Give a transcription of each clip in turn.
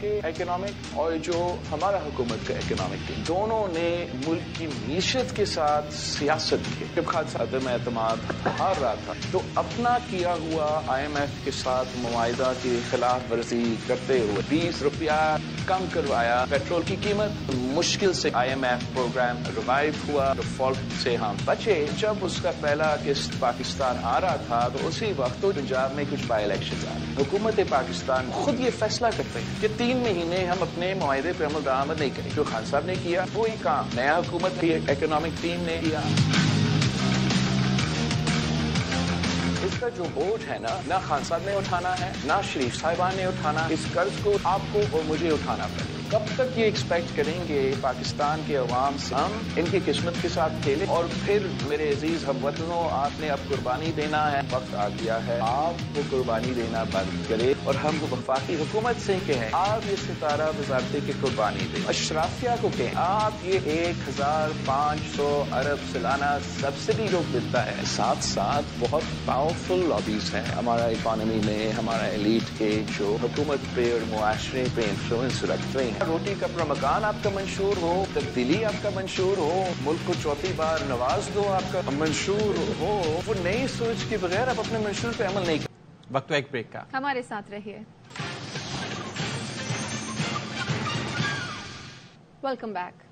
کے اکنامک اور جو ہمارا حکومت کا اکنامک ٹیم، دونوں نے ملک کی معیشت کے ساتھ سیاست کی. جب خالصہ عدم اعتماد ہار رہا تھا تو اپنا کیا ہوا IMF کے ساتھ معاہدہ کی خلاف ورزی کرتے ہوئے 20 روپیہ کم کروایا پیٹرول کی قیمت. مشکل سے IMF پروگرام ریوائیو ہوا، ڈیفالٹ سے ہم بچے. جب اس کا پہلا قسط پاکستان آ رہا تھا تو اسی وقت پنجاب میں کچھ بائی الیکشن آ رہے. حکومت پاکستان خود یہ فیصلہ کرتے ہیں کہ 3 مہینے ہم اپنے معاہدے پر عمل درآمد نہیں کریں. جو خان صاحب نے کیا وہی کام نیا حکومت کی اکنامک ٹیم نے کیا. اس کا جو بوجھ ہے نہ خان صاحب نے اٹھانا ہے نہ شریف صاحبان نے اٹھانا. اس قرض کو آپ کو اور مجھے اٹھانا پڑے. کب تک یہ ایکسپیکٹ کریں گے پاکستان کے عوام سے ہم ان کی قسمت کے ساتھ کھیلیں؟ اور پھر میرے عزیز ہم وطنوں، آپ نے اب قربانی دینا ہے. وقت آ گیا ہے آپ کو قربانی دینا بند کرے اور ہم وفاقی حکومت سے کہیں آپ یہ ستارہ وزارتی کی قربانی دیں. اشرافیہ کو کہیں آپ یہ 1500 ارب سالانہ سبسڈی جو ملتا ہے. ساتھ ساتھ بہت پاورفل لابیز ہیں ہمارا اکانومی میں، ہمارا ایلیٹ کے جو حکومت پہ اور معاشرے پہ انفلوئنس رکھتے ہیں. روٹی کپڑا مکان آپ کا منشور ہو، تبدیلی آپ کا منشور ہو، ملک کو چوتھی بار نواز دو آپ کا منشور ہو. وہ نئی سوچ کے بغیر آپ اپنے منشور پہ عمل نہیں کرتے. وقت ایک بریک کا، ہمارے ساتھ رہیے. Welcome back.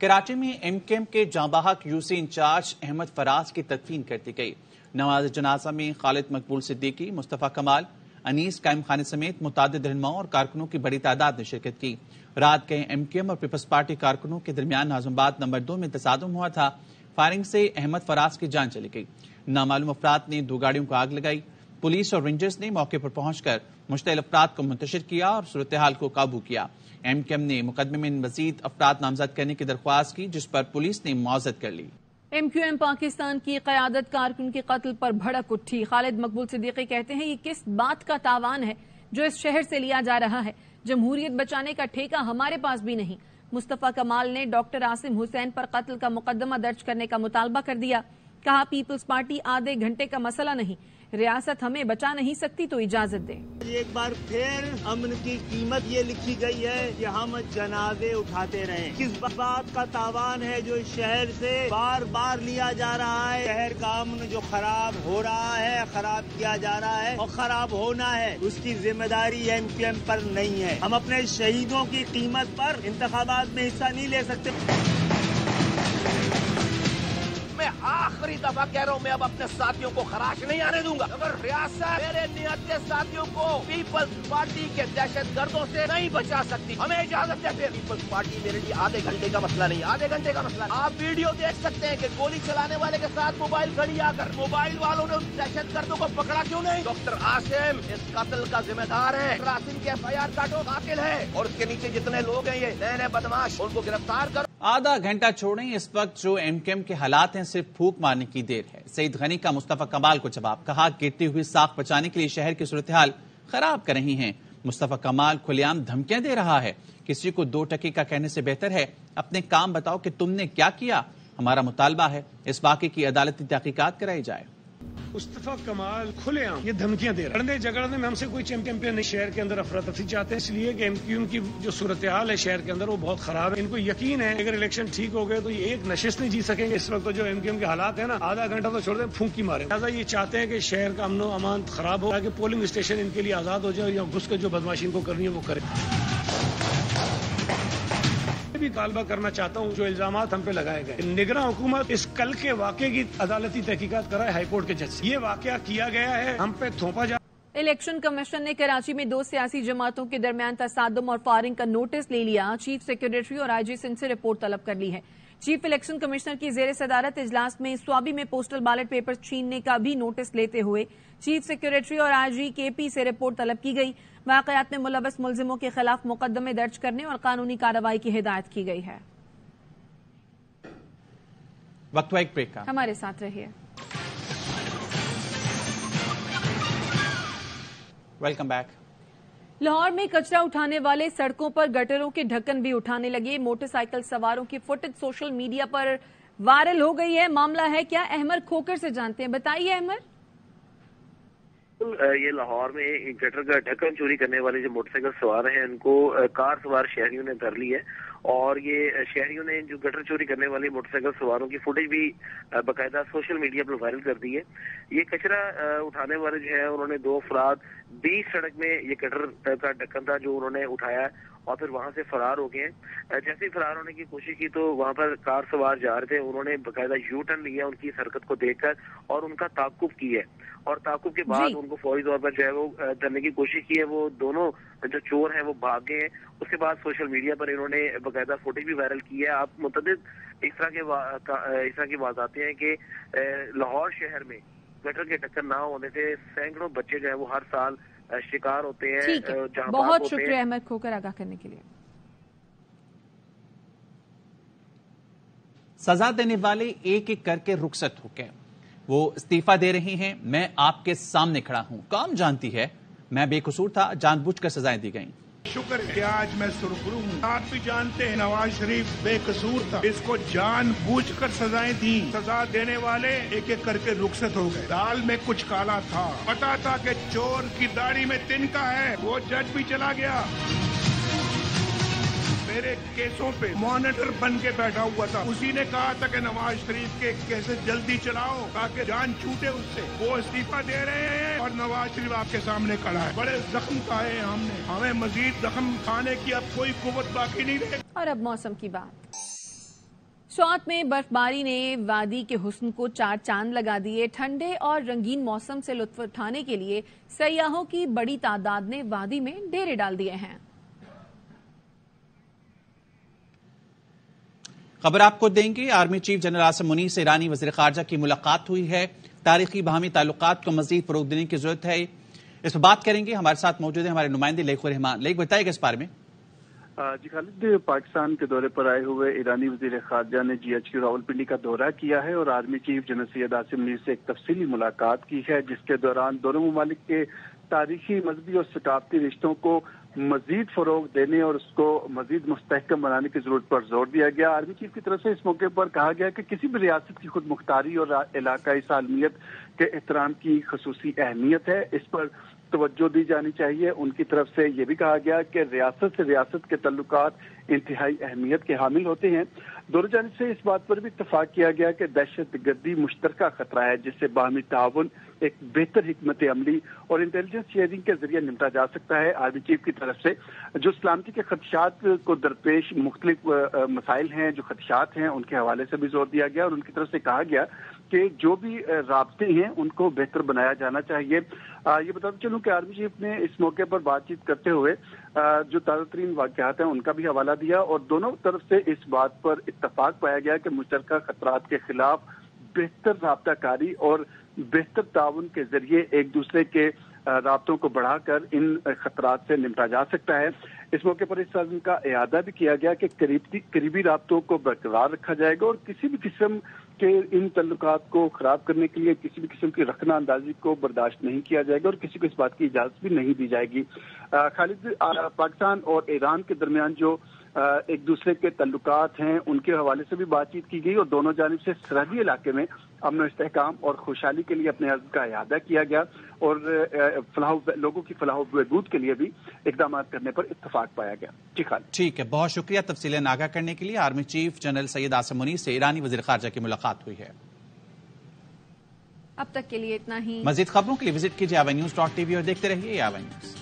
کراچی میں MKM کے جاں بحق UC انچارج احمد فراز کی تدفین کر دی گئی. نماز جنازہ میں خالد مقبول صدیقی، مصطفیٰ کمال، انیس قائم خانی سمیت متعدد رہنماؤں اور کارکنوں کی بڑی تعداد نے شرکت کی. رات کے MKM اور پیپلز پارٹی کارکنوں کے درمیان ناظم آباد نمبر 2 میں تصادم ہوا تھا. فائرنگ سے احمد فراز کی جان چلی گئی. نامعلوم افراد نے 2 گاڑیوں کو آگ لگائی. پولیس اور رینجرز نے موقع پر پہنچ کر مشتعل افراد کو منتشر کیا اور صورتحال کو قابو کیا. MKM نے مقدمے میں مزید افراد نامزد کرنے کی درخواست کی جس پر پولیس نے معاوضت کر لی. MQM پاکستان کی قیادت کارکن کے قتل پر بھڑک اٹھی. خالد مقبول صدیقی کہتے ہیں یہ کس بات کا تاوان ہے جو اس شہر سے لیا جا رہا ہے. جمہوریت بچانے کا ٹھیکہ ہمارے پاس بھی نہیں. مصطفیٰ کمال نے ڈاکٹر عاصم حسین پر قتل کا مقدمہ درج کرنے کا مطالبہ کر دیا. کہا پیپلز پارٹی آدھے گھنٹے کا مسئلہ نہیں، ریاست ہمیں بچا نہیں سکتی تو اجازت دیں. ایک بار پھر امن کی قیمت یہ لکھی گئی ہے کہ ہم جنازے اٹھاتے رہیں. کس بات کا تاوان ہے جو اس شہر سے بار بار لیا جا رہا ہے. شہر کا امن جو خراب ہو رہا ہے، خراب کیا جا رہا ہے اور خراب ہونا ہے، اس کی ذمہ داری MQM پر نہیں ہے. ہم اپنے شہیدوں کی قیمت پر انتخابات میں حصہ نہیں لے سکتے. میں آخری دفعہ کہہ رہا ہوں میں اب اپنے ساتھیوں کو خراش نہیں آنے دوں گا. اگر ریاست میرے نیت کے ساتھیوں کو پیپلز پارٹی کے دہشت گردوں سے نہیں بچا سکتی، ہمیں اجازت دے. پھر پیپلز پارٹی میرے لیے آدھے گھنٹے کا مسئلہ نہیں، آدھے گھنٹے کا مسئلہ. آپ ویڈیو دیکھ سکتے ہیں کہ گولی چلانے والے کے ساتھ موبائل گھڑی آ کر موبائل والوں نے ان دہشت گردوں کو پکڑا کیوں نہیں؟ ڈاکٹر عاصم اس قتل کا ذمہ دار ہے. عاصم کے FIR کاٹو، قاتل ہے اور اس کے نیچے جتنے لوگ ہیں یہ نئے بدماش، ان کو گرفتار کرو. آدھا گھنٹہ چھوڑیں، اس وقت جو MKM کے حالات ہیں صرف پھونک مارنے کی دیر ہے. سعید غنی کا مصطفیٰ کمال کو جواب. کہا گرتی ہوئی ساکھ بچانے کے لیے شہر کی صورتحال خراب کر رہی ہیں. مصطفیٰ کمال کھلے عام دھمکیاں دے رہا ہے. کسی کو 2 ٹکے کا کہنے سے بہتر ہے اپنے کام بتاؤ کہ تم نے کیا کیا. ہمارا مطالبہ ہے اس واقعے کی عدالتی تحقیقات کرائی جائے. مصطفیٰ کمال کھلے عام یہ دھمکیاں دے رہا ہے. لڑنے جھگڑنے میں ہم سے کوئی چیمپئن نہیں. شہر کے اندر افراتفری چاہتے ہیں اس لیے کہ MQM کی جو صورتحال ہے شہر کے اندر وہ بہت خراب ہے. ان کو یقین ہے اگر الیکشن ٹھیک ہو گئے تو یہ ایک نشست نہیں جیت سکیں گے. اس وقت جو MQM کے حالات ہیں نا، آدھا گھنٹہ تو چھوڑ دیں پھونکی مارے. لہٰذا یہ چاہتے ہیں کہ شہر کا امن و امان خراب ہو تاکہ پولنگ اسٹیشن ان کے لیے آزاد ہو جائے یا گھس کے جو بدماشی ان کو کرنی ہے وہ کرے. بھی طالبہ کرنا چاہتا ہوں جو الزامات ہم پہ لگائے گئے، نگراں حکومت اس کل کے واقعے کی عدالتی تحقیقات کرائے ہائی کورٹ کے جج سے. یہ واقعہ کیا گیا ہے، ہم پہ تھوپا جا. الیکشن کمیشن نے کراچی میں 2 سیاسی جماعتوں کے درمیان تصادم اور فائرنگ کا نوٹس لے لیا. چیف سیکریٹری اور IG سندھ سے رپورٹ طلب کر لی ہے. چیف الیکشن کمشنر کی زیر صدارت اجلاس میں سوابی میں پوسٹل بیلٹ پیپر چھیننے کا بھی نوٹس لیتے ہوئے چیف سیکریٹری اور IG KP سے رپورٹ طلب کی گئی. واقعات میں ملوث ملزموں کے خلاف مقدمے درج کرنے اور قانونی کارروائی کی ہدایت کی گئی ہے. وقت ایک بریک کا، ہمارے ساتھ رہیے. Welcome back. لاہور میں کچرا اٹھانے والے سڑکوں پر گٹروں کے ڈھکن بھی اٹھانے لگے. موٹر سائیکل سواروں کی فوٹیج سوشل میڈیا پر وائرل ہو گئی ہے. معاملہ ہے کیا؟ احمد کھوکر سے جانتے ہیں. بتائیے احمد. بالکل، یہ لاہور میں گٹر کا ڈھکن چوری کرنے والے جو موٹر سائیکل سوار ہیں ان کو کار سوار شہریوں نے دھر لی ہے، اور یہ شہریوں نے جو گٹر چوری کرنے والی موٹر سائیکل سواروں کی فوٹیج بھی باقاعدہ سوشل میڈیا پر وائرل کر دی ہے۔ یہ کچرا اٹھانے والے جو ہیں انہوں نے 2 افراد 20 سڑک میں یہ گٹر کا ڈھکن تھا جو انہوں نے اٹھایا اور پھر وہاں سے فرار ہو گئے ہیں۔ جیسے ہی فرار ہونے کی کوشش کی تو وہاں پر کار سوار جا رہے تھے، انہوں نے باقاعدہ یو ٹرن لیا ان کی اس حرکت کو دیکھ کر اور ان کا تعاقب کی ہے، اور تعاقب کے بعد ان کو فوری طور پر جو ہے وہ دھرنے کی کوشش کی ہے۔ وہ دونوں جو چور ہیں وہ بھاگ گئے ہیں۔ اس کے بعد سوشل میڈیا پر انہوں نے باقاعدہ فوٹیج بھی وائرل کی ہے۔ آپ متعدد اس طرح کی واضحات ہیں کہ لاہور شہر میں گٹر کے ڈھکن نہ ہونے سے سینکڑوں بچے جو ہے وہ ہر سال شکار ہوتے ہیں۔ بہت شکریہ احمد کھوکر آگاہ کرنے کے لیے۔ سزا دینے والے ایک ایک کر کے رخصت ہو گئے، وہ استعفی دے رہی ہیں۔ میں آپ کے سامنے کھڑا ہوں، کام جانتی ہے میں بے قصور تھا، جان بوجھ کر سزائیں دی گئیں۔ شکر ہے کہ آج میں سرخرو ہوں۔ آپ بھی جانتے ہیں نواز شریف بے قصور تھا، اس کو جان بوجھ کر سزائیں دی۔ سزا دینے والے ایک ایک کر کے رخصت ہو گئے۔ دال میں کچھ کالا تھا، پتا تھا کہ چور کی داڑھی میں تنکا ہے، وہ جج بھی چلا گیا۔ میرے کیسوں پہ مانیٹر بن کے بیٹھا ہوا تھا، اسی نے کہا تھا کہ نواز شریف کے کیسے جلدی چلاؤ تاکہ جان چھوٹے اس سے۔ وہ استعفی دے رہے ہیں اور نواز شریف آپ کے سامنے کھڑا ہے۔ بڑے زخم کھائے ہیں ہم نے، ہمیں مزید زخم کھانے کی اب کوئی قوت باقی نہیں رہے۔ اور اب موسم کی بات۔ سوات میں برف باری نے وادی کے حسن کو 4 چاند لگا دیے۔ ٹھنڈے اور رنگین موسم سے لطف اٹھانے کے لیے سیاحوں کی بڑی تعداد نے وادی میں ڈیرے ڈال دیے ہیں۔ خبر آپ کو دیں گے، army chief general Asim Munir سے ایرانی وزیر خارجہ کی ملاقات ہوئی ہے۔ تاریخی باہمی تعلقات کو مزید فروغ دینے کی ضرورت ہے، اس پر بات کریں گے۔ ہمارے ساتھ موجود ہیں ہمارے نمائندے لیک الرحمان۔ لیک، بتائیے گا اس بارے میں۔ جی خالد، پاکستان کے دورے پر آئے ہوئے ایرانی وزیر خارجہ نے GHQ راولپنڈی کا دورہ کیا ہے اور army chief general Syed Asim Munir سے ایک تفصیلی ملاقات کی ہے، جس کے دوران دونوں ممالک کے تاریخی، مذہبی اور ثقافتی رشتوں کو مزید فروغ دینے اور اس کو مزید مستحکم بنانے کی ضرورت پر زور دیا گیا۔ آرمی چیف کی طرف سے اس موقع پر کہا گیا کہ کسی بھی ریاست کی خود مختاری اور علاقائی سالمیت کے احترام کی خصوصی اہمیت ہے، اس پر توجہ دی جانی چاہیے۔ ان کی طرف سے یہ بھی کہا گیا کہ ریاست سے ریاست کے تعلقات انتہائی اہمیت کے حامل ہوتے ہیں۔ دونوں جانب سے اس بات پر بھی اتفاق کیا گیا کہ دہشت گردی مشترکہ خطرہ ہے، جس سے باہمی تعاون ایک بہتر حکمت عملی اور انٹیلیجنس شیئرنگ کے ذریعے نمٹا جا سکتا ہے۔ آرمی چیف کی طرف سے جو سلامتی کے خدشات کو درپیش مختلف مسائل ہیں، جو خدشات ہیں، ان کے حوالے سے بھی زور دیا گیا اور ان کی طرف سے کہا گیا کہ جو بھی رابطے ہیں ان کو بہتر بنایا جانا چاہیے۔ یہ بتاتے چلوں کہ آرمی چیف نے اس موقع پر بات چیت کرتے ہوئے جو تازہ ترین واقعات ہیں ان کا بھی حوالہ دیا اور دونوں طرف سے اس بات پر اتفاق پایا گیا کہ مشترکہ خطرات کے خلاف بہتر رابطہ کاری اور بہتر تعاون کے ذریعے ایک دوسرے کے رابطوں کو بڑھا کر ان خطرات سے نمٹا جا سکتا ہے۔ اس موقع پر اس عزم کا اعادہ بھی کیا گیا کہ قریبی رابطوں کو برقرار رکھا جائے گا اور کسی بھی قسم کے ان تعلقات کو خراب کرنے کے لیے کسی بھی قسم کی رخنہ اندازی کو برداشت نہیں کیا جائے گا اور کسی کو اس بات کی اجازت بھی نہیں دی جائے گی۔ خالد، پاکستان اور ایران کے درمیان جو ایک دوسرے کے تعلقات ہیں ان کے حوالے سے بھی بات چیت کی گئی اور دونوں جانب سے سرحدی علاقے میں امن و استحکام اور خوشحالی کے لیے اپنے عزم کا اعادہ کیا گیا اور لوگوں کی فلاح و بہبود کے لیے بھی اقدامات کرنے پر اتفاق پایا گیا۔ جی خالد، ٹھیک ہے، بہت شکریہ تفصیلیں آگاہ کرنے کے لیے۔ Army chief general Syed Asim Munir سے ایرانی وزیر خارجہ کی ملاقات ہوئی ہے۔ اب تک کے لیے اتنا ہی۔ مزید خبروں کے لیے وزٹ کیجیے AWNnews.tv اور دیکھتے رہیے AWN News۔